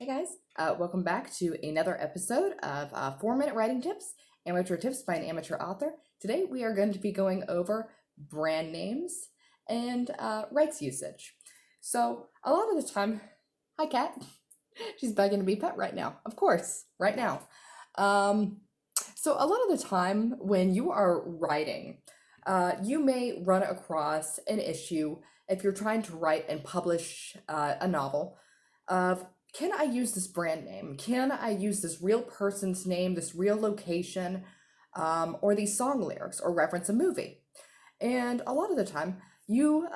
Hey guys, welcome back to another episode of 4 Minute Writing Tips, Amateur Tips by an Amateur Author. Today we are going to be going over brand names and rights usage. So, a lot of the time, hi Kat, she's begging to be pet right now, of course, right now. So, a lot of the time when you are writing, you may run across an issue if you're trying to write and publish a novel of can I use this brand name? Can I use this real person's name, this real location, or these song lyrics, or reference a movie? And a lot of the time, you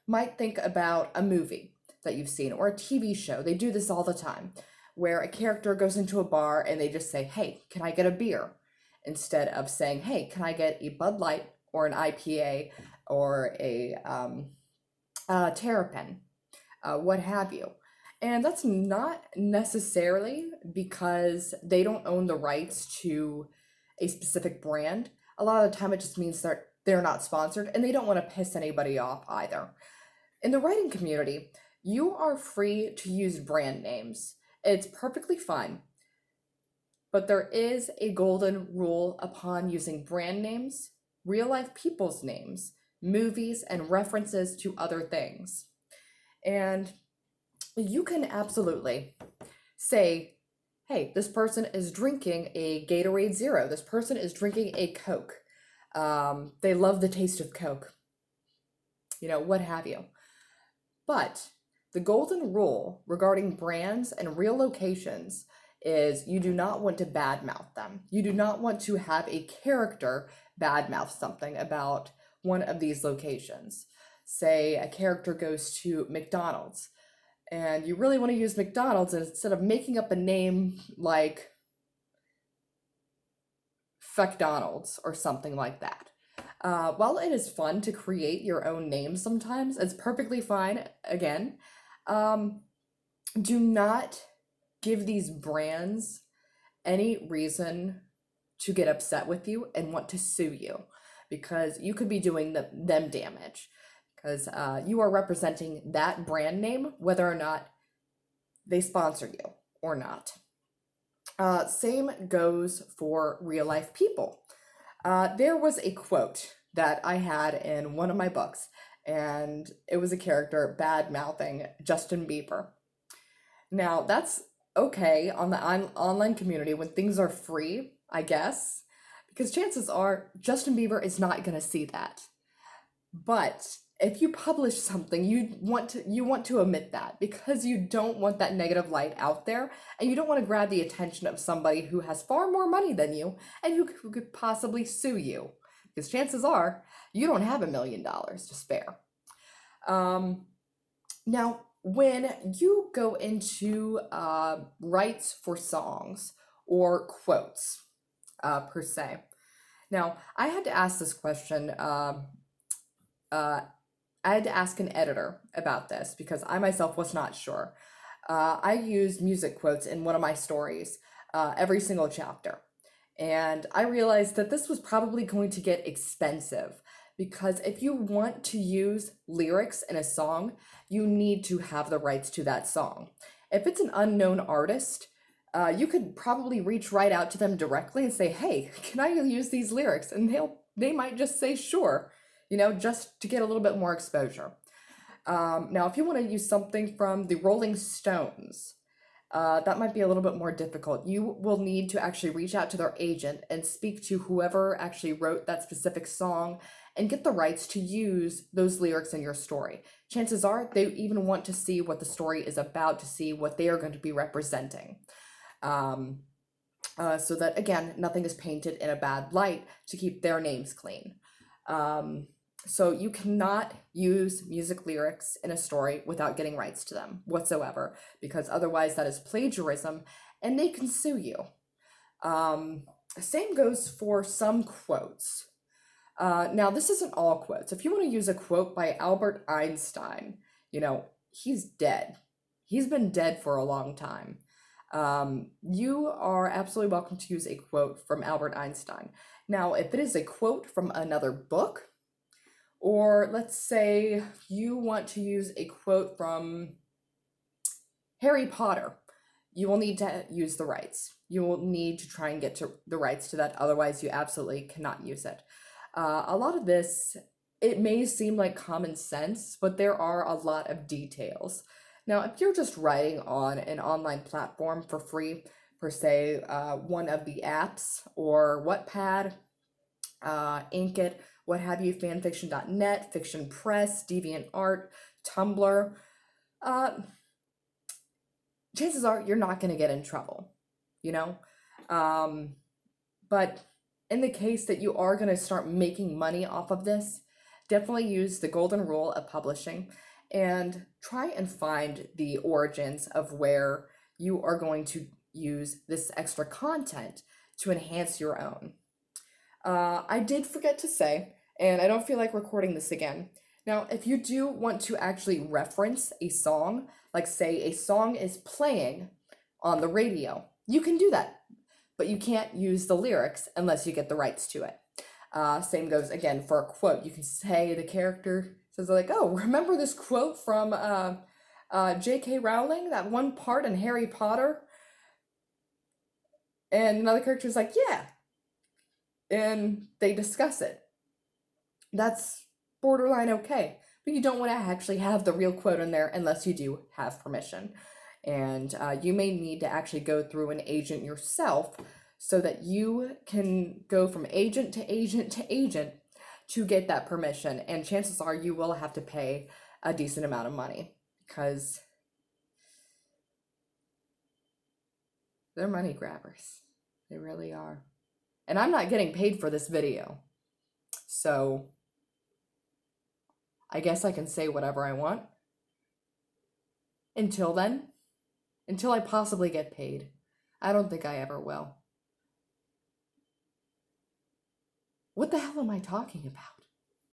might think about a movie that you've seen or a TV show. They do this all the time, where a character goes into a bar and they just say, "Hey, can I get a beer?" Instead of saying, "Hey, can I get a Bud Light or an IPA or a Terrapin?" What have you. And that's not necessarily because they don't own the rights to a specific brand. A lot of the time, it just means they're not sponsored and they don't want to piss anybody off either. In the writing community, you are free to use brand names. It's perfectly fine. But there is a golden rule upon using brand names, real life people's names, movies, and references to other things. And you can absolutely say, hey, this person is drinking a Gatorade Zero. This person is drinking a Coke. They love the taste of Coke. What have you. But the golden rule regarding brands and real locations is you do not want to badmouth them. You do not want to have a character badmouth something about one of these locations. Say a character goes to McDonald's and you really want to use McDonald's, and instead of making up a name like FuckDonald's or something like that. While it is fun to create your own name sometimes, it's perfectly fine. Again, do not give these brands any reason to get upset with you and want to sue you, because you could be doing them damage, because you are representing that brand name whether or not they sponsor you or not. Same goes for real life people. There was a quote that I had in one of my books, and it was a character bad mouthing Justin Bieber. Now, that's okay on the online community when things are free, I guess, because chances are Justin Bieber is not going to see that. But if you publish something, you want to omit that, because you don't want that negative light out there, and you don't want to grab the attention of somebody who has far more money than you and who could possibly sue you, because chances are you don't have $1 million to spare. Now, when you go into rights for songs or quotes, per se. Now, I had to ask this question. I had to ask an editor about this because I myself was not sure. I use music quotes in one of my stories every single chapter. And I realized that this was probably going to get expensive, because if you want to use lyrics in a song, you need to have the rights to that song. If it's an unknown artist, you could probably reach right out to them directly and say, "Hey, can I use these lyrics?" And they might just say sure, just to get a little bit more exposure. Now, if you want to use something from the Rolling Stones, that might be a little bit more difficult. You will need to actually reach out to their agent and speak to whoever actually wrote that specific song and get the rights to use those lyrics in your story. Chances are they even want to see what the story is about, to see what they are going to be representing. So that, again, nothing is painted in a bad light, to keep their names clean. So you cannot use music lyrics in a story without getting rights to them whatsoever, because otherwise that is plagiarism and they can sue you. Same goes for some quotes. Now, this isn't all quotes. If you want to use a quote by Albert Einstein, he's dead. He's been dead for a long time. You are absolutely welcome to use a quote from Albert Einstein. Now, if it is a quote from another book, or let's say you want to use a quote from Harry Potter, you will need to use the rights. You will need to try and get to the rights to that, otherwise you absolutely cannot use it. A lot of this, it may seem like common sense, but there are a lot of details. Now, if you're just writing on an online platform for free, per se, one of the apps, or Wattpad, Inkit, what have you, fanfiction.net, Fiction Press, DeviantArt, Tumblr, uh, chances are you're not going to get in trouble, you know? But in the case that you are going to start making money off of this, definitely use the golden rule of publishing and try and find the origins of where you are going to use this extra content to enhance your own. I did forget to say, and I don't feel like recording this again. Now, if you do want to actually reference a song, like say a song is playing on the radio, you can do that, but you can't use the lyrics unless you get the rights to it. Same goes again for a quote. You can say the character says like, "Oh, remember this quote from J.K. Rowling, that one part in Harry Potter?" And another character's like, "Yeah," and they discuss it. That's borderline okay, but you don't want to actually have the real quote in there unless you do have permission. And you may need to actually go through an agent yourself so that you can go from agent to agent to agent to get that permission. And chances are you will have to pay a decent amount of money because they're money grabbers. They really are. And I'm not getting paid for this video. So I guess I can say whatever I want. Until then, until I possibly get paid. I don't think I ever will. What the hell am I talking about?